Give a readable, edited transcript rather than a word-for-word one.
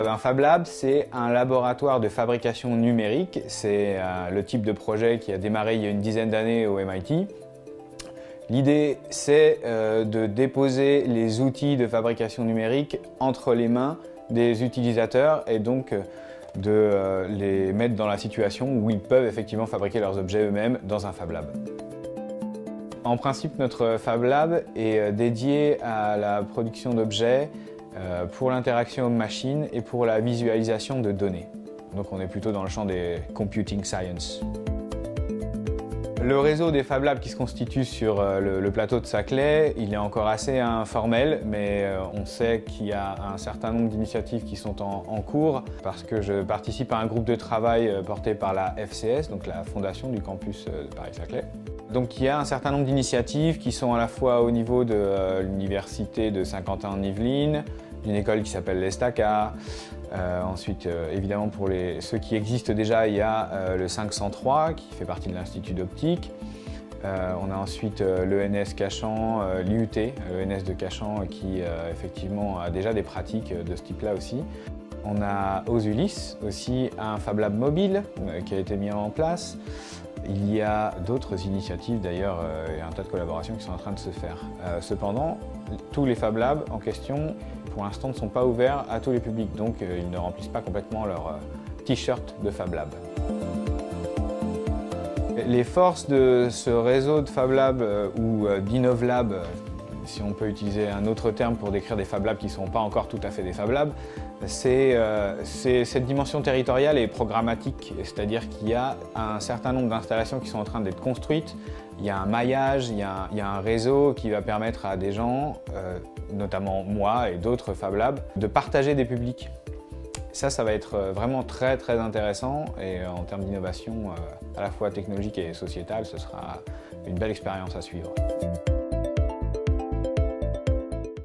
Un Fab Lab, c'est un laboratoire de fabrication numérique. C'est le type de projet qui a démarré il y a une dizaine d'années au MIT. L'idée, c'est de déposer les outils de fabrication numérique entre les mains des utilisateurs et donc de les mettre dans la situation où ils peuvent effectivement fabriquer leurs objets eux-mêmes dans un Fab Lab. En principe, notre Fab Lab est dédié à la production d'objets pour l'interaction homme-machine et pour la visualisation de données. Donc on est plutôt dans le champ des computing science. Le réseau des Fab Labs qui se constitue sur le plateau de Saclay, il est encore assez informel, mais on sait qu'il y a un certain nombre d'initiatives qui sont en cours parce que je participe à un groupe de travail porté par la FCS, donc la fondation du campus de Paris-Saclay. Donc il y a un certain nombre d'initiatives qui sont à la fois au niveau de l'université de Saint-Quentin-en-Yvelines, d'une école qui s'appelle l'Estaca. Ensuite, évidemment, pour ceux qui existent déjà, il y a le 503 qui fait partie de l'Institut d'optique. On a ensuite l'ENS Cachan, l'IUT, l'ENS de Cachan, qui effectivement a déjà des pratiques de ce type-là aussi. On a aux Ulysse aussi un Fab Lab mobile qui a été mis en place. Il y a d'autres initiatives d'ailleurs et un tas de collaborations qui sont en train de se faire. Cependant, tous les Fab Labs en question, pour l'instant, ne sont pas ouverts à tous les publics, donc ils ne remplissent pas complètement leur t-shirt de Fab Lab. Les forces de ce réseau de Fab Lab ou d'Innovlab, si on peut utiliser un autre terme pour décrire des Fab Labs qui ne sont pas encore tout à fait des Fab Labs, c'est cette dimension territoriale et programmatique, c'est-à-dire qu'il y a un certain nombre d'installations qui sont en train d'être construites, il y a un maillage, il y a un réseau qui va permettre à des gens, notamment moi et d'autres Fab Labs, de partager des publics. Ça va être vraiment très intéressant et en termes d'innovation à la fois technologique et sociétale, ce sera une belle expérience à suivre.